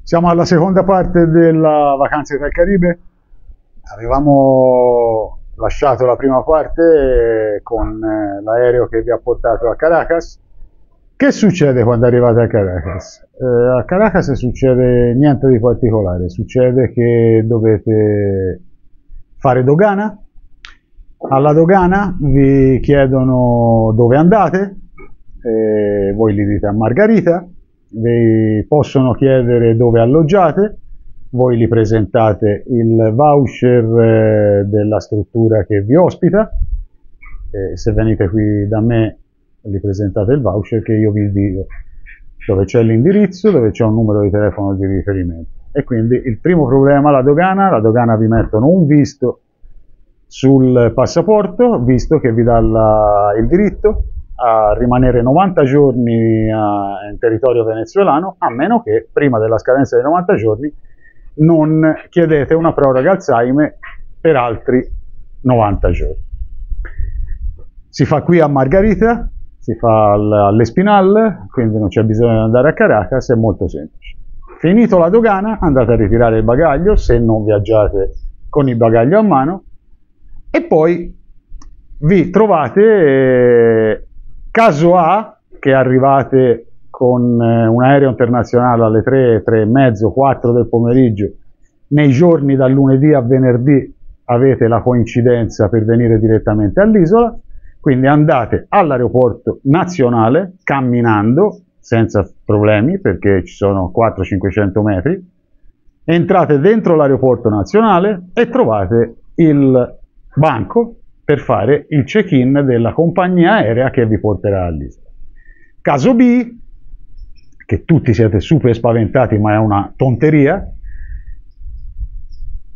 Siamo alla seconda parte della vacanza del Caribe. Avevamo lasciato la prima parte con l'aereo che vi ha portato a Caracas. Che succede quando arrivate a Caracas? A Caracas succede niente di particolare, succede che dovete fare dogana. Alla dogana vi chiedono dove andate, voi li dite a Margarita, vi possono chiedere dove alloggiate, voi gli presentate il voucher della struttura che vi ospita, se venite qui da me gli presentate il voucher che io vi invio, dove c'è l'indirizzo, dove c'è un numero di telefono di riferimento. E quindi il primo problema la dogana vi mettono un visto sul passaporto, visto che vi dà il diritto a rimanere 90 giorni in territorio venezuelano, a meno che prima della scadenza dei 90 giorni non chiedete una proroga Alzheimer per altri 90 giorni. Si fa qui a Margarita, si fa all'Espinal, quindi non c'è bisogno di andare a Caracas, è molto semplice. Finito la dogana, andate a ritirare il bagaglio, se non viaggiate con il bagaglio a mano, e poi vi trovate, caso A, che arrivate con un aereo internazionale alle 3, 3 e mezzo, 4 del pomeriggio, nei giorni dal lunedì a venerdì avete la coincidenza per venire direttamente all'isola, quindi andate all'aeroporto nazionale camminando, senza problemi, perché ci sono 400-500 metri, entrate dentro l'aeroporto nazionale e trovate il banco per fare il check-in della compagnia aerea che vi porterà all'isola. Caso B, che tutti siete super spaventati ma è una tonteria,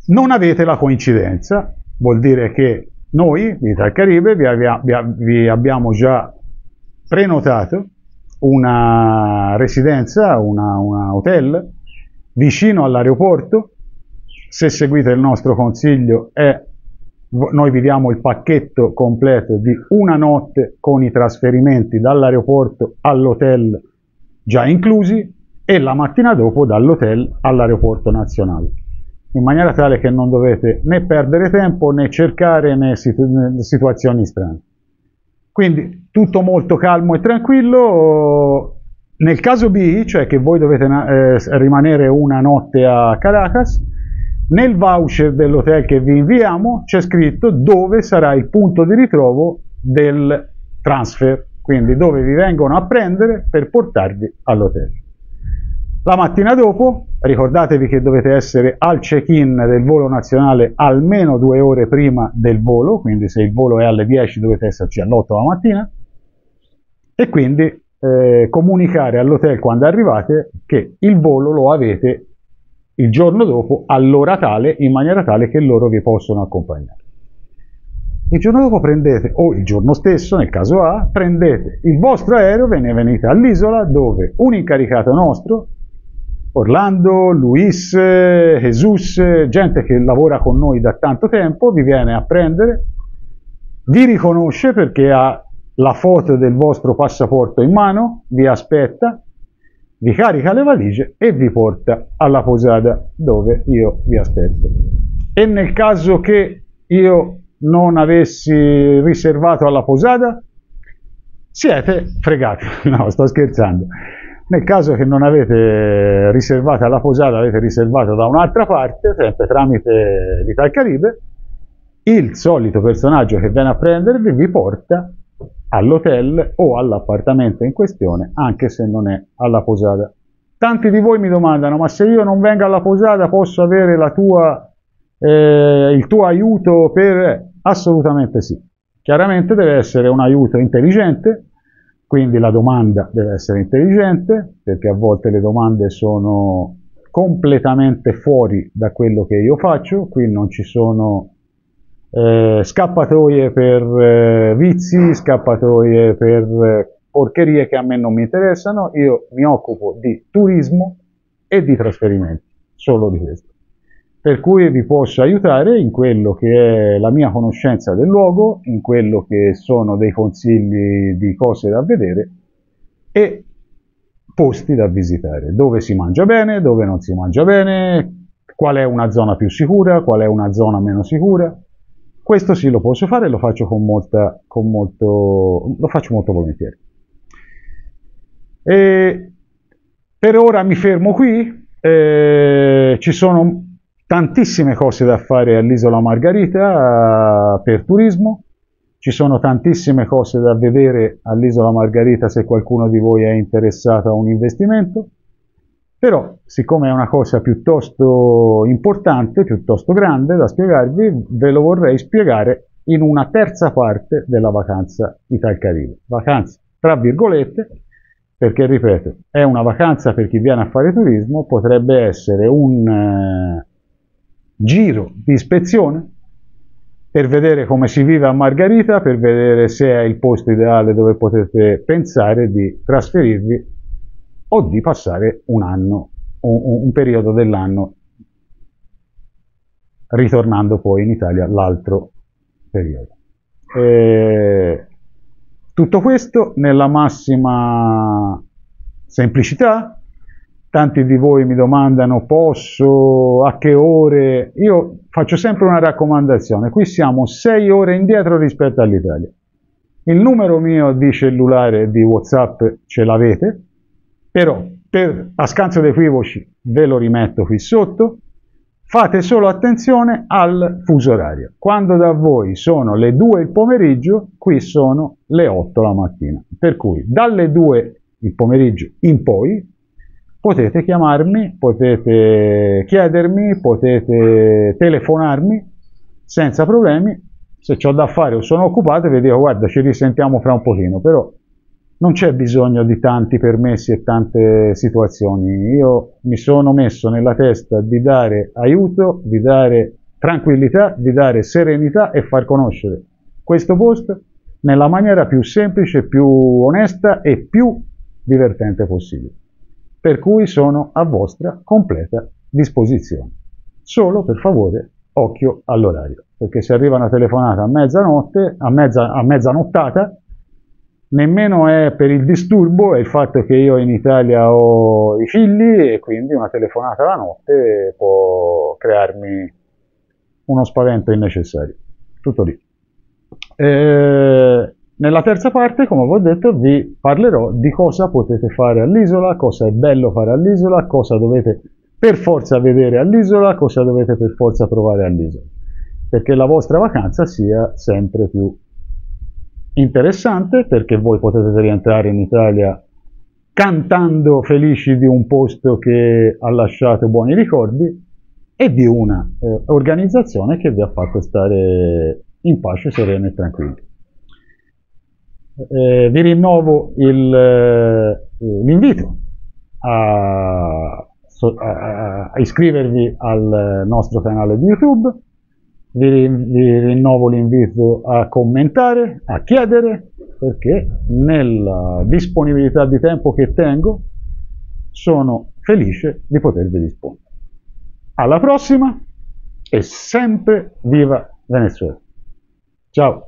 non avete la coincidenza, vuol dire che noi di Ital Caribe vi abbiamo già prenotato una residenza, una hotel vicino all'aeroporto. Se seguite il nostro consiglio noi vi diamo il pacchetto completo di una notte con i trasferimenti dall'aeroporto all'hotel già inclusi e la mattina dopo dall'hotel all'aeroporto nazionale, in maniera tale che non dovete né perdere tempo né cercare né situazioni strane. Quindi tutto molto calmo e tranquillo. Nel caso B, cioè che voi dovete rimanere una notte a Caracas, nel voucher dell'hotel che vi inviamo c'è scritto dove sarà il punto di ritrovo del transfer, quindi dove vi vengono a prendere per portarvi all'hotel. La mattina dopo ricordatevi che dovete essere al check-in del volo nazionale almeno 2 ore prima del volo, quindi se il volo è alle 10 dovete esserci all'8 la mattina, e quindi comunicare all'hotel quando arrivate che il volo lo avete il giorno dopo all'ora tale, in maniera tale che loro vi possono accompagnare. Il giorno dopo prendete, o il giorno stesso nel caso A, prendete il vostro aereo, ve ne venite all'isola dove un incaricato nostro, Orlando, Luis, Jesus, gente che lavora con noi da tanto tempo, vi viene a prendere, vi riconosce perché ha la foto del vostro passaporto in mano, vi aspetta, vi carica le valigie e vi porta alla posada dove io vi aspetto. E nel caso che io non avessi riservato alla posada, siete fregati. No, sto scherzando. Nel caso che non avete riservato alla posada, avete riservato da un'altra parte, sempre tramite l'Ital Caribe, il solito personaggio che viene a prendervi vi porta all'hotel o all'appartamento in questione, anche se non è alla posada. Tanti di voi mi domandano: ma se io non vengo alla posada posso avere il tuo aiuto per... Assolutamente sì. Chiaramente deve essere un aiuto intelligente, quindi la domanda deve essere intelligente, perché a volte le domande sono completamente fuori da quello che io faccio. Qui non ci sono scappatoie per vizi, scappatoie per porcherie che a me non mi interessano. Io mi occupo di turismo e di trasferimenti, solo di questo. Per cui vi posso aiutare in quello che è la mia conoscenza del luogo, in quello che sono dei consigli di cose da vedere, e posti da visitare, dove si mangia bene, dove non si mangia bene, qual è una zona più sicura, qual è una zona meno sicura. Questo sì lo posso fare e lo faccio lo faccio molto volentieri. E per ora mi fermo qui, ci sono tantissime cose da fare all'Isola Margarita per turismo, ci sono tantissime cose da vedere all'Isola Margarita se qualcuno di voi è interessato a un investimento, però siccome è una cosa piuttosto importante, piuttosto grande da spiegarvi, ve lo vorrei spiegare in una terza parte della vacanza Italcaribe. Vacanza tra virgolette, perché ripeto, è una vacanza per chi viene a fare turismo, potrebbe essere un giro di ispezione per vedere come si vive a Margarita, per vedere se è il posto ideale dove potete pensare di trasferirvi o di passare un anno, un periodo dell'anno, ritornando poi in Italia l'altro periodo. Tutto questo nella massima semplicità. Tanti di voi mi domandano posso, a che ore. Io faccio sempre una raccomandazione: qui siamo 6 ore indietro rispetto all'Italia. Il numero mio di cellulare di WhatsApp ce l'avete, però a scanso di equivoci ve lo rimetto qui sotto. Fate solo attenzione al fuso orario. Quando da voi sono le 2 il pomeriggio, qui sono le 8 la mattina. Per cui dalle 2 il pomeriggio in poi potete chiamarmi, potete chiedermi, potete telefonarmi senza problemi. Se ho da fare o sono occupato vi dico guarda ci risentiamo fra un pochino, però non c'è bisogno di tanti permessi e tante situazioni. Io mi sono messo nella testa di dare aiuto, di dare tranquillità, di dare serenità e far conoscere questo posto nella maniera più semplice, più onesta e più divertente possibile. Per cui sono a vostra completa disposizione. Solo per favore occhio all'orario, perché se arriva una telefonata a mezzanotte, a mezzanottata, nemmeno è per il disturbo, è il fatto che io in Italia ho i figli e quindi una telefonata la notte può crearmi uno spavento innecessario. Tutto lì. Nella terza parte, come vi ho detto, vi parlerò di cosa potete fare all'isola, cosa è bello fare all'isola, cosa dovete per forza vedere all'isola, cosa dovete per forza provare all'isola, perché la vostra vacanza sia sempre più interessante, perché voi potete rientrare in Italia cantando felici di un posto che ha lasciato buoni ricordi e di una organizzazione che vi ha fatto stare in pace, sereni e tranquilli. Vi rinnovo l'invito a iscrivervi al nostro canale di YouTube. Vi rinnovo l'invito a commentare, a chiedere, perché nella disponibilità di tempo che tengo sono felice di potervi rispondere. Alla prossima e sempre viva Venezuela! Ciao!